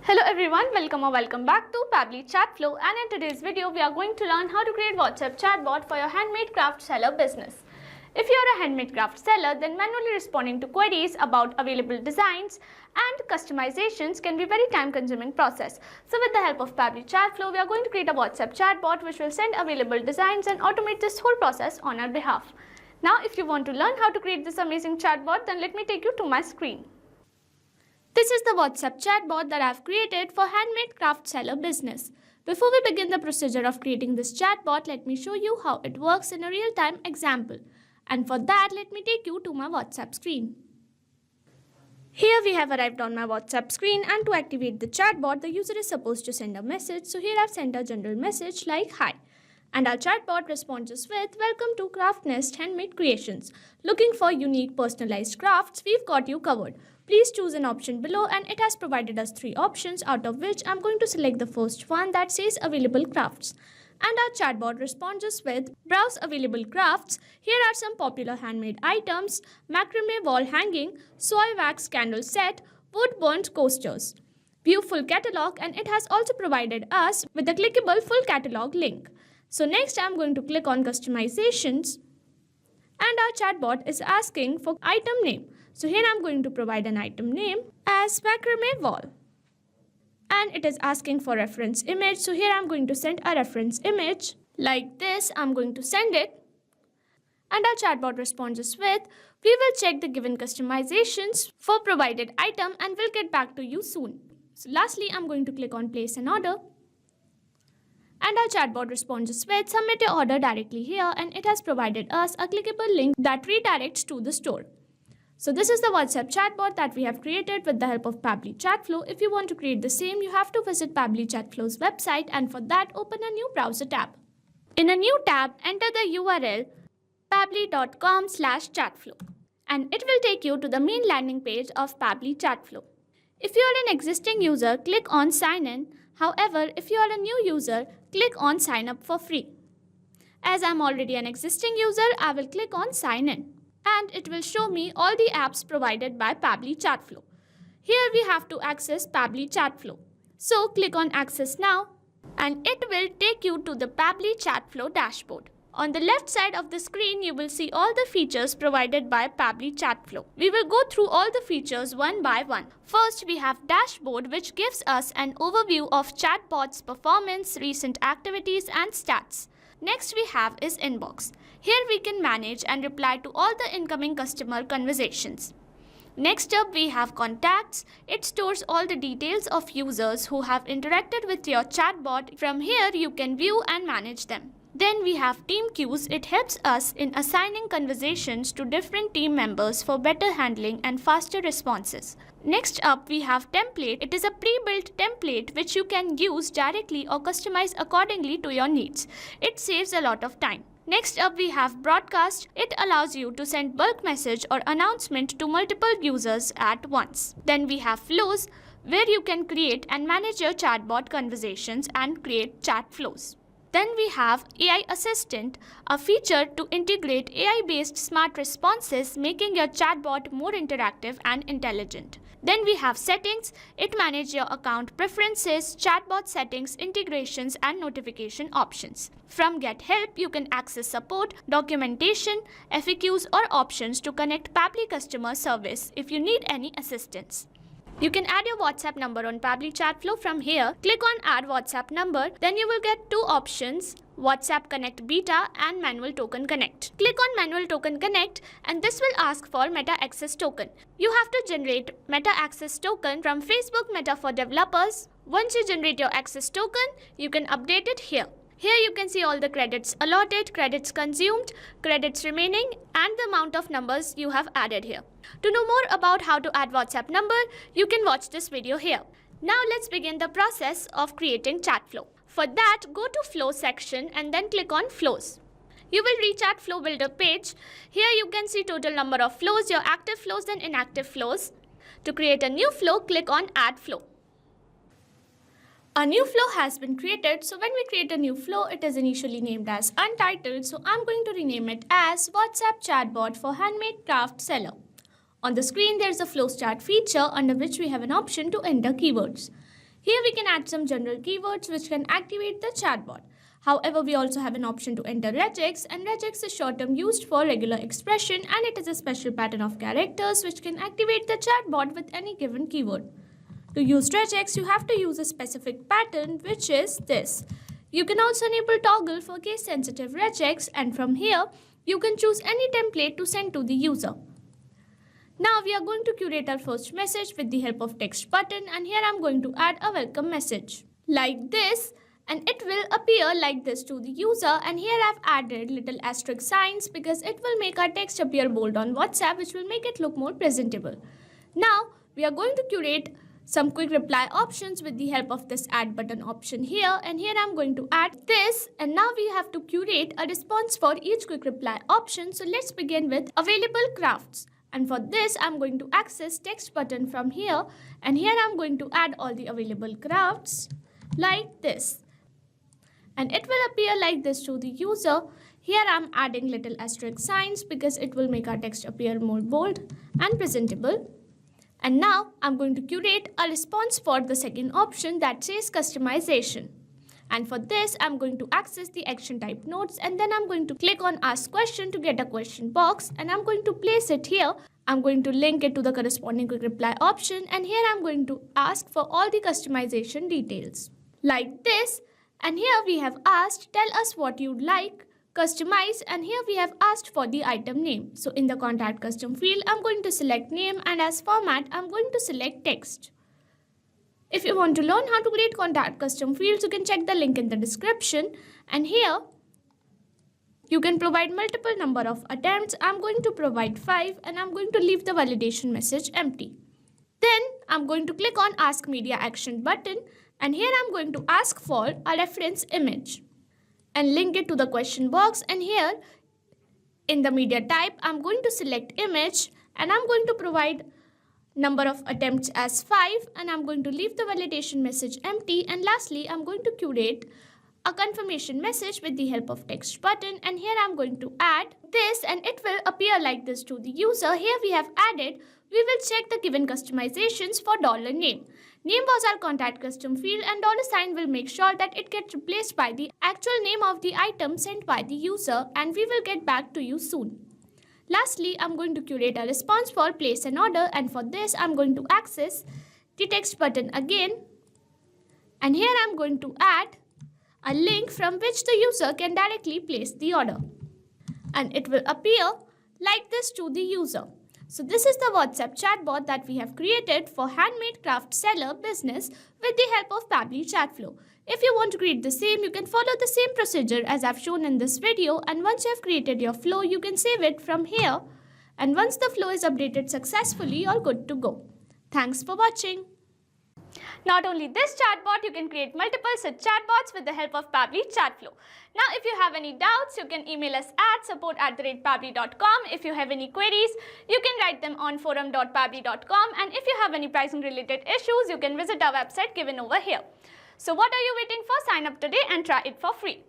Hello everyone, welcome back to Pabbly Chatflow, and in today's video we are going to learn how to create WhatsApp chatbot for your handmade craft seller business. If you are a handmade craft seller, then manually responding to queries about available designs and customizations can be a very time-consuming process. So with the help of Pabbly Chatflow, we are going to create a WhatsApp chatbot which will send available designs and automate this whole process on our behalf. Now if you want to learn how to create this amazing chatbot, then let me take you to my screen. This is the WhatsApp chatbot that I have created for handmade craft seller business. Before we begin the procedure of creating this chatbot, let me show you how it works in a real-time example. And for that, let me take you to my WhatsApp screen. Here we have arrived on my WhatsApp screen, and to activate the chatbot, the user is supposed to send a message. So here I have sent a general message like hi. And our chatbot responds with, "Welcome to Craft Nest Handmade Creations. Looking for unique personalized crafts? We've got you covered. Please choose an option below," and it has provided us 3 options, out of which I'm going to select the first one that says available crafts. And our chatbot responds us with, "Browse available crafts. Here are some popular handmade items: macrame wall hanging, soy wax candle set, wood burnt coasters. View full catalog," and it has also provided us with a clickable full catalog link. So next I'm going to click on customizations, and our chatbot is asking for item name. So here I'm going to provide an item name as macrame wall. And it is asking for reference image. So here I'm going to send a reference image like this. I'm going to send it. And our chatbot responds us with, "We will check the given customizations for provided item and will get back to you soon." So lastly, I'm going to click on place an order. And our chatbot responds us with, "Submit your order directly here," and it has provided us a clickable link that redirects to the store. So this is the WhatsApp chatbot that we have created with the help of Pabbly Chatflow. If you want to create the same, you have to visit Pabbly Chatflow's website, and for that open a new browser tab. In a new tab, enter the URL pabbly.com/chatflow, and it will take you to the main landing page of Pabbly Chatflow. If you are an existing user, click on sign in. However, if you are a new user, click on sign up for free. As I'm already an existing user, I will click on sign in, and it will show me all the apps provided by Pabbly Chatflow. Here we have to access Pabbly Chatflow. So click on access now, and it will take you to the Pabbly Chatflow dashboard. On the left side of the screen, you will see all the features provided by Pabbly Chatflow. We will go through all the features one by one. First, we have Dashboard, which gives us an overview of chatbot's performance, recent activities, and stats. Next we have is Inbox. Here we can manage and reply to all the incoming customer conversations. Next up we have Contacts. It stores all the details of users who have interacted with your chatbot. From here you can view and manage them. Then we have Team Queues. It helps us in assigning conversations to different team members for better handling and faster responses. Next up we have Template. It is a pre-built template which you can use directly or customize accordingly to your needs. It saves a lot of time. Next up we have Broadcast. It allows you to send bulk message or announcement to multiple users at once. Then we have Flows, where you can create and manage your chatbot conversations and create chat flows. Then we have AI Assistant, a feature to integrate AI-based smart responses, making your chatbot more interactive and intelligent. Then we have Settings. It manages your account preferences, chatbot settings, integrations, and notification options. From Get Help, you can access support, documentation, FAQs, or options to connect Pabbly customer service if you need any assistance. You can add your WhatsApp number on Pabbly Chatflow. From here, click on Add WhatsApp Number. Then you will get 2 options: WhatsApp Connect Beta and Manual Token Connect. Click on Manual Token Connect, and this will ask for Meta Access Token. You have to generate Meta Access Token from Facebook Meta for developers. Once you generate your access token, you can update it here. Here you can see all the credits allotted, credits consumed, credits remaining, and the amount of numbers you have added here. To know more about how to add WhatsApp number, you can watch this video here. Now let's begin the process of creating Chatflow. For that, go to Flow section and then click on Flows. You will reach at Flow Builder page. Here you can see total number of flows, your active flows and inactive flows. To create a new flow, click on Add Flow. A new flow has been created. So when we create a new flow, it is initially named as Untitled. So I'm going to rename it as WhatsApp Chatbot for Handmade Craft Seller. On the screen, there is a flowchart feature under which we have an option to enter keywords. Here we can add some general keywords which can activate the chatbot. However, we also have an option to enter regex, and regex is short term used for regular expression, and it is a special pattern of characters which can activate the chatbot with any given keyword. To use regex, you have to use a specific pattern, which is this. You can also enable toggle for case sensitive regex, and from here you can choose any template to send to the user. Now we are going to curate our first message with the help of text button, and here I am going to add a welcome message like this, and it will appear like this to the user. And here I've added little asterisk signs because it will make our text appear bold on WhatsApp, which will make it look more presentable. Now we are going to curate some quick reply options with the help of this add button option here, and here I'm going to add this, and now we have to curate a response for each quick reply option. So let's begin with available crafts, and for this I'm going to access text button from here, and here I'm going to add all the available crafts like this, and it will appear like this to the user. Here I'm adding little asterisk signs because it will make our text appear more bold and presentable. And now I'm going to curate a response for the second option that says customization. And for this, I'm going to access the action type nodes, and then I'm going to click on ask question to get a question box, and I'm going to place it here. I'm going to link it to the corresponding quick reply option, and here I'm going to ask for all the customization details like this. And here we have asked, tell us what you'd like, customize, and here we have asked for the item name. So in the contact custom field, I'm going to select name, and as format, I'm going to select text. If you want to learn how to create contact custom fields, you can check the link in the description. And here, you can provide multiple number of attempts. I'm going to provide 5, and I'm going to leave the validation message empty. Then I'm going to click on ask media action button, and here I'm going to ask for a reference image and link it to the question box. And here in the media type, I'm going to select image, and I'm going to provide number of attempts as 5, and I'm going to leave the validation message empty. And lastly, I'm going to curate a confirmation message with the help of text button, and here I'm going to add this, and it will appear like this to the user. Here we have added, we will check the given customizations for $name. Name was our contact custom field, and $sign will make sure that it gets replaced by the actual name of the item sent by the user, and we will get back to you soon. Lastly, I'm going to curate a response for place an order, and for this I'm going to access the text button again, and here I'm going to add a link from which the user can directly place the order, and it will appear like this to the user. So this is the WhatsApp chatbot that we have created for handmade craft seller business with the help of Pabbly Chatflow. If you want to create the same, you can follow the same procedure as I've shown in this video, and once you have created your flow, you can save it from here, and once the flow is updated successfully, you're good to go. Thanks for watching. Not only this chatbot, you can create multiple such chatbots with the help of Pabbly Chatflow. Now, if you have any doubts, you can email us at support@pabbly.com. If you have any queries, you can write them on forum.pabbly.com. And if you have any pricing related issues, you can visit our website given over here. So what are you waiting for? Sign up today and try it for free.